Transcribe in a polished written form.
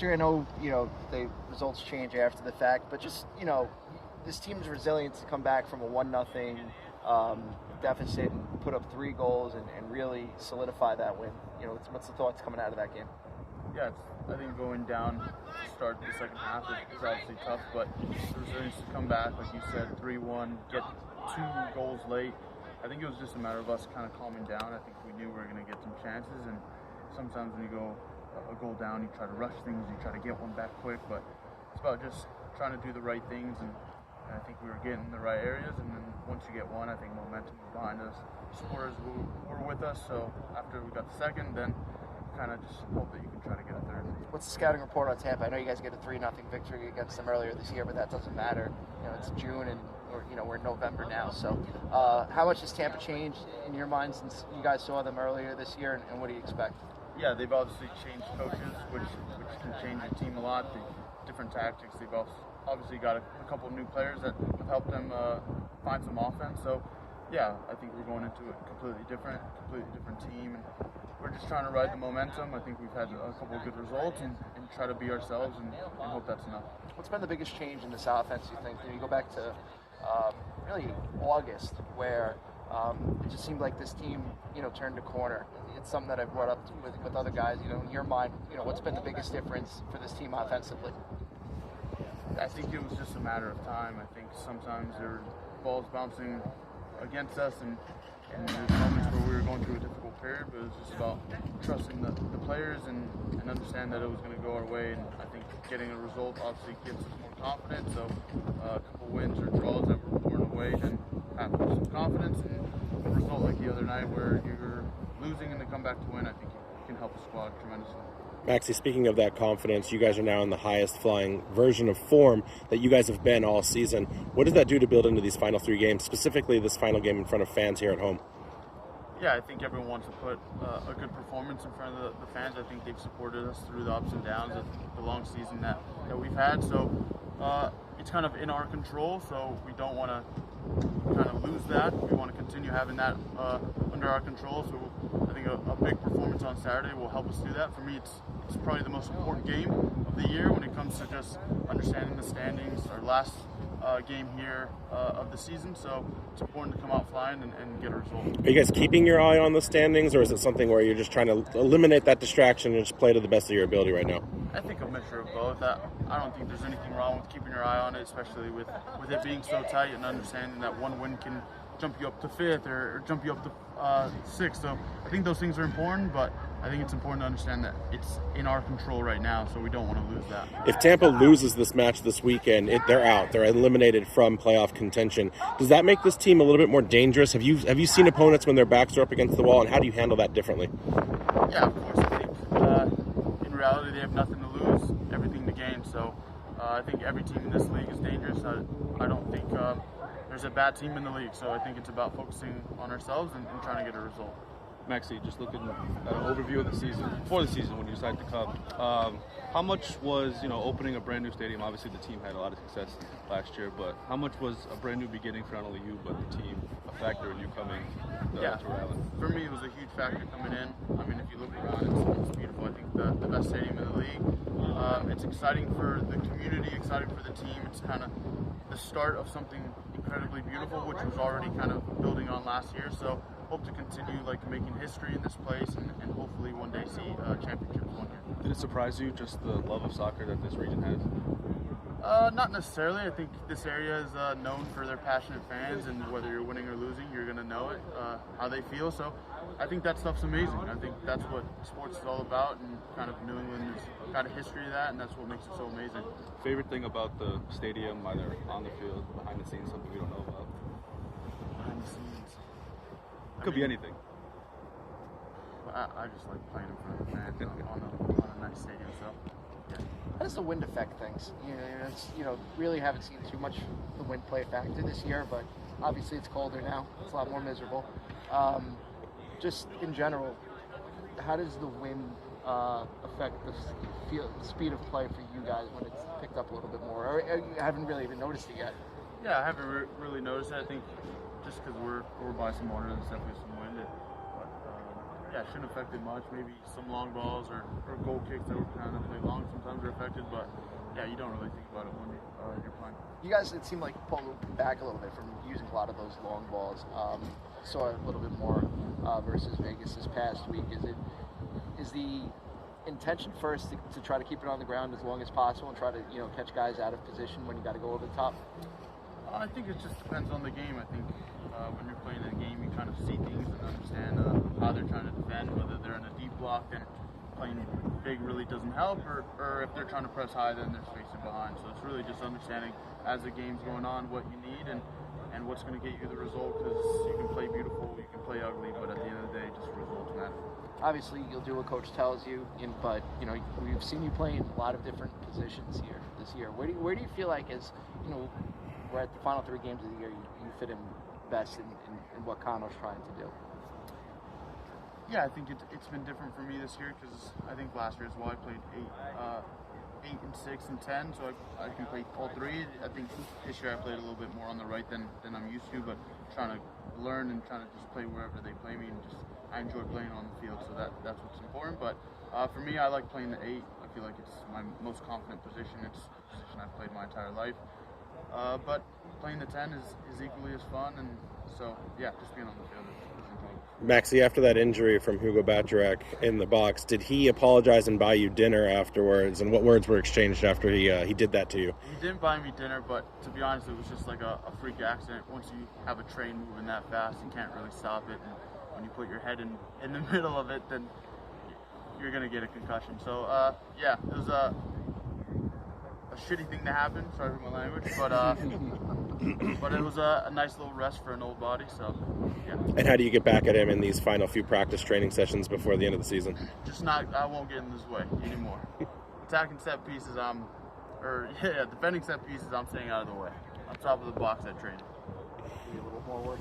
I know, the results change after the fact, but just, this team's resilience to come back from a 1-0 deficit and put up 3 goals and really solidify that win. What's the thoughts coming out of that game? Yeah, I think going down to start the second half is obviously tough, but the resilience to come back, like you said, 3-1, get 2 goals late. I think it was just a matter of us kind of calming down. I think we knew we were going to get some chances, and sometimes when you go a goal down, you try to rush things, you try to get one back quick, but it's about just trying to do the right things, and I think we were getting the right areas, and then once you get one, I think momentum was behind us. Supporters were with us, so after we got the second, then kind of just hope that you can try to get a third. What's the scouting report on Tampa? I know you guys get a 3-0 victory against them earlier this year, but that doesn't matter. It's June and we're in November now. So how much has Tampa changed in your mind since you guys saw them earlier this year, and what do you expect? Yeah, they've obviously changed coaches, which can change your team a lot. The different tactics. They've obviously got a couple of new players that have helped them find some offense. So yeah, I think we're going into a completely different team, and we're just trying to ride the momentum. I think we've had a couple of good results and try to be ourselves and hope that's enough. What's been the biggest change in this offense, you think? You go back to really August, where it just seemed like this team, turned a corner. It's something that I've brought up with other guys. In your mind, what's been the biggest difference for this team offensively? I think it was just a matter of time. I think sometimes there were balls bouncing against us, and there's moments where we were going through a difficult period, but it was just about trusting the players and understand that it was going to go our way. And I think getting a result obviously gives us more confidence. So a couple wins or draws that were poured away then have some confidence, and a result like the other night where you're losing and they come back to win, I think it can help the squad tremendously. Maxi, speaking of that confidence, you guys are now in the highest flying version of form that you guys have been all season. What does that do to build into these final 3 games, specifically this final game in front of fans here at home? Yeah, I think everyone wants to put a good performance in front of the fans. I think they've supported us through the ups and downs of the long season that we've had. So it's kind of in our control, so we don't want to kind of lose that. We want to continue having that under our control. So I think a big performance on Saturday will help us do that. For me, it's probably the most important game of the year when it comes to just understanding the standings. Our last game here of the season, so it's important to come out flying and get a result. Are you guys keeping your eye on the standings, or is it something where you're just trying to eliminate that distraction and just play to the best of your ability right now? I think a mixture of both. I don't think there's anything wrong with keeping your eye on it, especially with it being so tight and understanding that one win can jump you up to 5th or jump you up to 6th. So I think those things are important, but I think it's important to understand that it's in our control right now, so we don't want to lose that. If Tampa loses this match this weekend, they're out. They're eliminated from playoff contention. Does that make this team a little bit more dangerous? Have you seen opponents when their backs are up against the wall, and how do you handle that differently? Yeah, of course. I think in reality they have nothing to lose, everything to gain. So I think every team in this league is dangerous. I don't think there's a bad team in the league, so I think it's about focusing on ourselves and trying to get a result. Maxi, just looking at an overview of the season, before the season when you decided to come, how much was, opening a brand new stadium? Obviously the team had a lot of success last year, but how much was a brand new beginning for not only you, but the team, a factor in you coming to Rhode Island? For me, it was a huge factor coming in. I mean, if you look around, it's beautiful. I think the best stadium in the league. It's exciting for the community, exciting for the team. It's kind of the start of something incredibly beautiful, which was already kind of building on last year. So hope to continue making history in this place and hopefully one day see championships won here. Did it surprise you, just the love of soccer that this region has? Not necessarily. I think this area is known for their passionate fans, and whether you're winning or losing, you're going to know it, how they feel. So I think that stuff's amazing. I think that's what sports is all about, and kind of New England has got a history of that, and that's what makes it so amazing. Favorite thing about the stadium, either on the field, behind the scenes, something we don't know about? Behind the scenes. Could be anything. I just like playing in front of the fans on a nice stadium. So, yeah. How does the wind affect things? Really haven't seen too much the wind play a factor this year, but obviously it's colder now. It's a lot more miserable. Just in general, how does the wind affect the speed of play for you guys when it's picked up a little bit more? Or you haven't really even noticed it yet? Yeah, I haven't really noticed it. I think just because we're by some water, there's definitely some wind. But yeah, shouldn't affect it much. Maybe some long balls or goal kicks that were kind of play long sometimes are affected, but yeah, you don't really think about it when you're playing. You guys, it seemed like pulled back a little bit from using a lot of those long balls. Saw it a little bit more versus Vegas this past week. Is the intention first to try to keep it on the ground as long as possible and try to catch guys out of position when you got to go over the top? I think it just depends on the game. I think when you're playing a game, you kind of see things and understand how they're trying to defend, whether they're in a deep block, then playing big really doesn't help, or if they're trying to press high, then they're spacing behind. So it's really just understanding as the game's going on what you need and what's going to get you the result, because you can play beautiful, you can play ugly, but at the end of the day, just results matter. Obviously, you'll do what coach tells you, but we've seen you play in a lot of different positions here this year. Where do you feel like, as we're at the final 3 games of the year, you fit in best in what Connor's trying to do? Yeah, I think it's been different for me this year, because I think last year as well I played 8 and 6 and 10, so I can play all 3. I think this year I played a little bit more on the right than I'm used to, but trying to learn and trying to just play wherever they play me, and I enjoy playing on the field, so that's what's important. But for me, I like playing the 8. I feel like it's my most confident position. It's a position I've played my entire life. But playing the 10 is equally as fun, and so yeah, just being on the field is enjoyable. Maxi, after that injury from Hugo Batrac in the box, did he apologize and buy you dinner afterwards? And what words were exchanged after he did that to you? He didn't buy me dinner, but to be honest, it was just like a freak accident. Once you have a train moving that fast, you can't really stop it. And when you put your head in the middle of it, then you're going to get a concussion. So, yeah, it was a shitty thing to happen, sorry for my language, but it was a nice little rest for an old body, so yeah. And how do you get back at him in these final few practice training sessions before the end of the season? I won't get in his way anymore. Attacking set pieces, defending set pieces, I'm staying out of the way. On top of the box at training. A little more work.